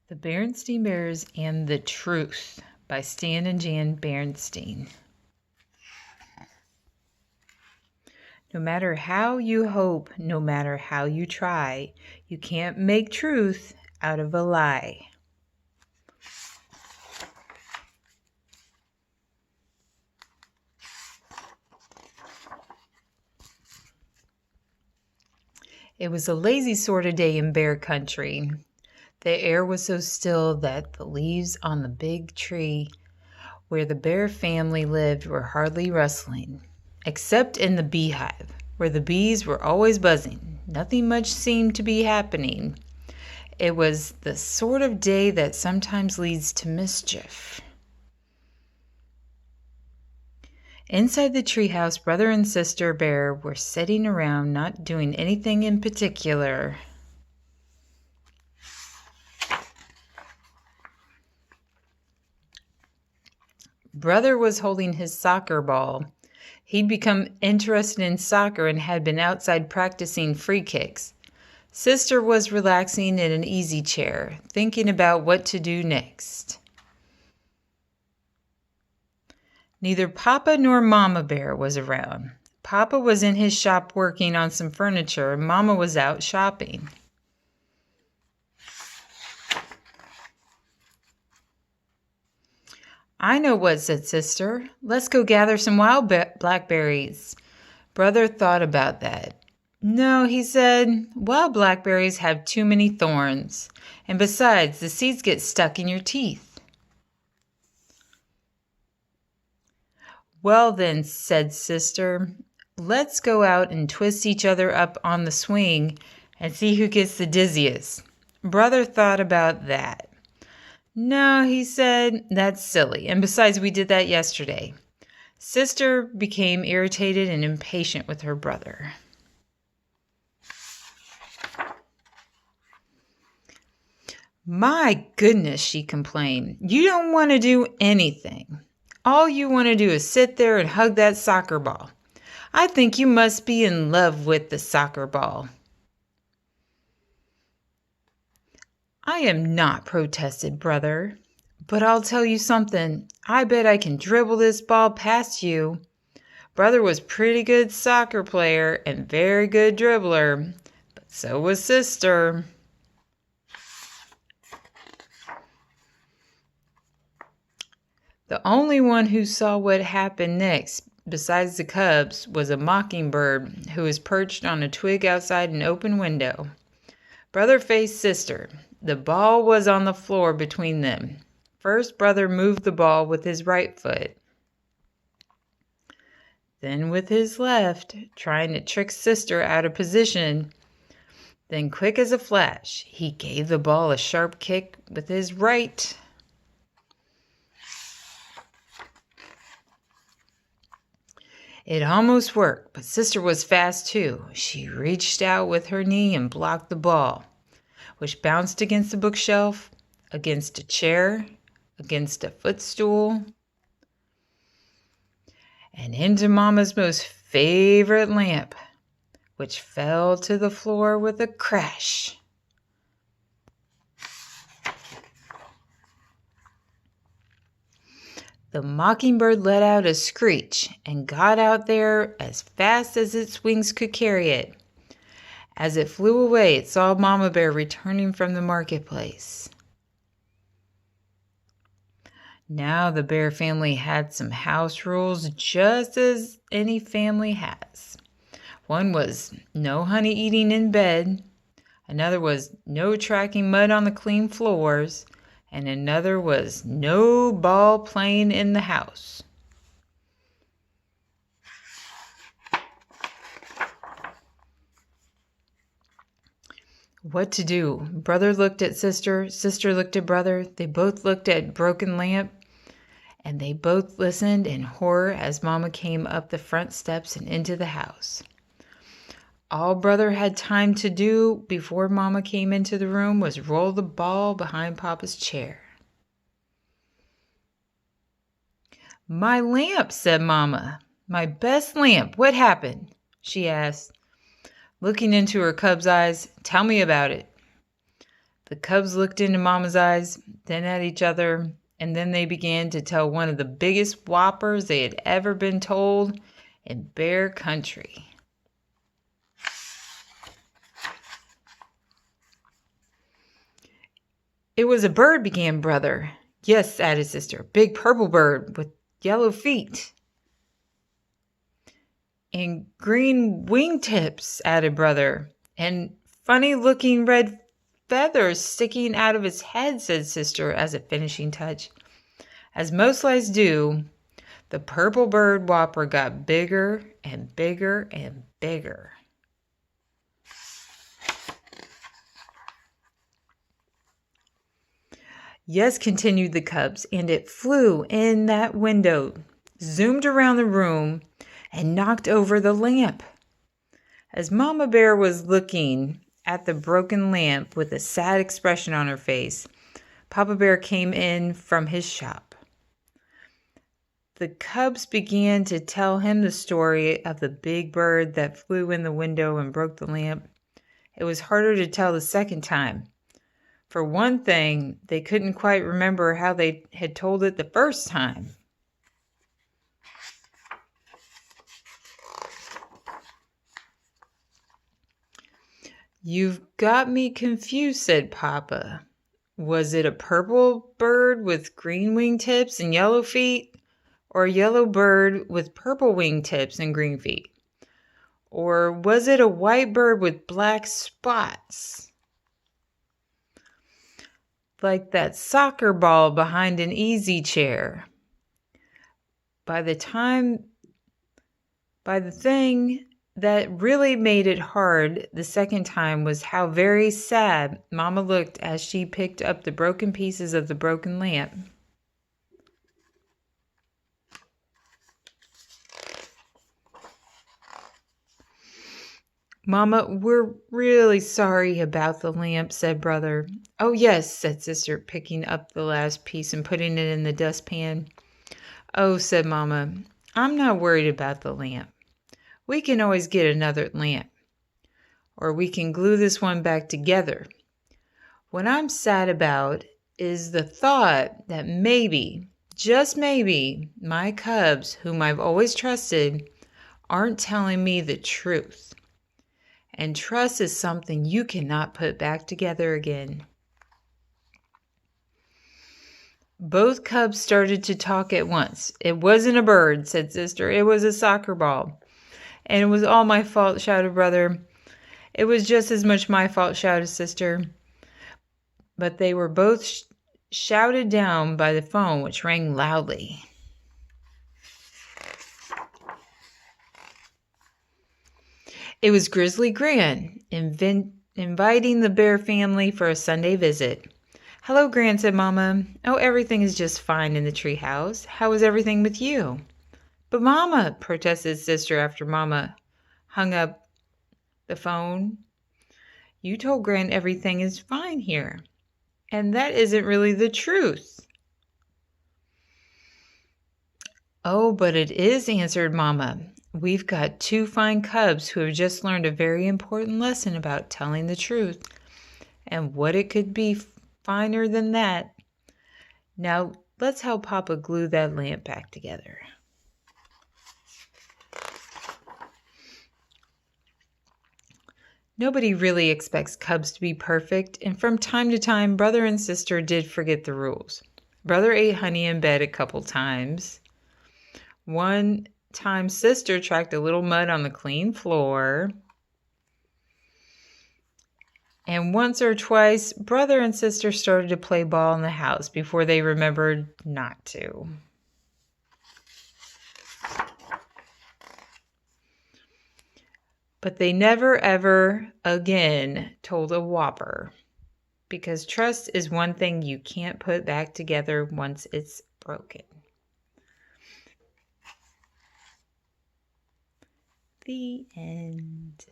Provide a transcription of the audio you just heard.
The Berenstain Bears and the Truth by Stan and Jan Berenstain. No matter how you hope, no matter how you try, you can't make truth out of a lie. It was a lazy sort of day in bear country. The air was so still that the leaves on the big tree where the bear family lived were hardly rustling, except in the beehive, where the bees were always buzzing. Nothing much seemed to be happening. It was the sort of day that sometimes leads to mischief. Inside the treehouse, brother and sister bear were sitting around, not doing anything in particular. Brother was holding his soccer ball. He'd become interested in soccer and had been outside practicing free kicks. Sister was relaxing in an easy chair, thinking about what to do next. Neither Papa nor Mama Bear was around. Papa was in his shop working on some furniture, and Mama was out shopping. "I know what," said Sister. "Let's go gather some wild blackberries." Brother thought about that. "No," he said, "wild blackberries have too many thorns. And besides, the seeds get stuck in your teeth." "Well then," said Sister, "let's go out and twist each other up on the swing and see who gets the dizziest." Brother thought about that. "No," he said, "that's silly. And besides, we did that yesterday." Sister became irritated and impatient with her brother. "My goodness," she complained. "You don't want to do anything. All you want to do is sit there and hug that soccer ball. I think you must be in love with the soccer ball." "I am not," protested brother. "But I'll tell you something. I bet I can dribble this ball past you." Brother was pretty good soccer player and very good dribbler, but so was Sister. The only one who saw what happened next, besides the cubs, was a mockingbird who was perched on a twig outside an open window. Brother faced Sister. The ball was on the floor between them. First, brother moved the ball with his right foot, then with his left, trying to trick Sister out of position. Then, quick as a flash, he gave the ball a sharp kick with his right. It almost worked, but Sister was fast too. She reached out with her knee and blocked the ball, which bounced against the bookshelf, against a chair, against a footstool, and into Mama's most favorite lamp, which fell to the floor with a crash. The mockingbird let out a screech and got out there as fast as its wings could carry it. As it flew away, it saw Mama Bear returning from the marketplace. Now the bear family had some house rules, just as any family has. One was no honey eating in bed, another was no tracking mud on the clean floors, and another was no ball playing in the house. What to do? Brother looked at Sister, Sister looked at brother. They both looked at broken lamp, and they both listened in horror as Mama came up the front steps and into the house. All brother had time to do before Mama came into the room was roll the ball behind Papa's chair. "My lamp," said Mama. "My best lamp. What happened?" she asked, looking into her cub's eyes. "Tell me about it." The cubs looked into Mama's eyes, then at each other, and then they began to tell one of the biggest whoppers they had ever been told in bear country. It was a bird, began Brother. Yes, added Sister, big purple bird with yellow feet. And green wingtips, added Brother. And funny-looking red feathers sticking out of his head, said Sister, as a finishing touch. As most lies do, the purple bird whopper got bigger and bigger and bigger. Yes, continued the cubs, and it flew in that window, zoomed around the room, and knocked over the lamp. As Mama Bear was looking at the broken lamp with a sad expression on her face, Papa Bear came in from his shop. The cubs began to tell him the story of the big bird that flew in the window and broke the lamp. It was harder to tell the second time. For one thing, they couldn't quite remember how they had told it the first time. You've got me confused, said Papa. Was it a purple bird with green wingtips and yellow feet? Or a yellow bird with purple wingtips and green feet? Or was it a white bird with black spots? Like that soccer ball behind an easy chair. By the thing that really made it hard the second time was how very sad Mama looked as she picked up the broken pieces of the broken lamp. Mama, we're really sorry about the lamp, said Brother. Oh, yes, said Sister, picking up the last piece and putting it in the dustpan. Oh, said Mama, I'm not worried about the lamp. We can always get another lamp. Or we can glue this one back together. What I'm sad about is the thought that maybe, just maybe, my cubs, whom I've always trusted, aren't telling me the truth. And trust is something you cannot put back together again. Both cubs started to talk at once. It wasn't a bird, said Sister. It was a soccer ball. And it was all my fault, shouted Brother. It was just as much my fault, shouted Sister. But they were both shouted down by the phone, which rang loudly. It was Grizzly Gran, inviting the Bear family for a Sunday visit. Hello, Gran, said Mama. Oh, everything is just fine in the treehouse. How is everything with you? But Mama, protested Sister after Mama hung up the phone. You told Gran everything is fine here. And that isn't really the truth. Oh, but it is, answered Mama. We've got two fine cubs who have just learned a very important lesson about telling the truth. And what it could be finer than that. Now, let's help Papa glue that lamp back together. Nobody really expects cubs to be perfect, and from time to time, Brother and Sister did forget the rules. Brother ate honey in bed a couple times. One time, Sister tracked a little mud on the clean floor. And once or twice, Brother and Sister started to play ball in the house before they remembered not to. But they never, ever again told a whopper, because trust is one thing you can't put back together once it's broken. The end.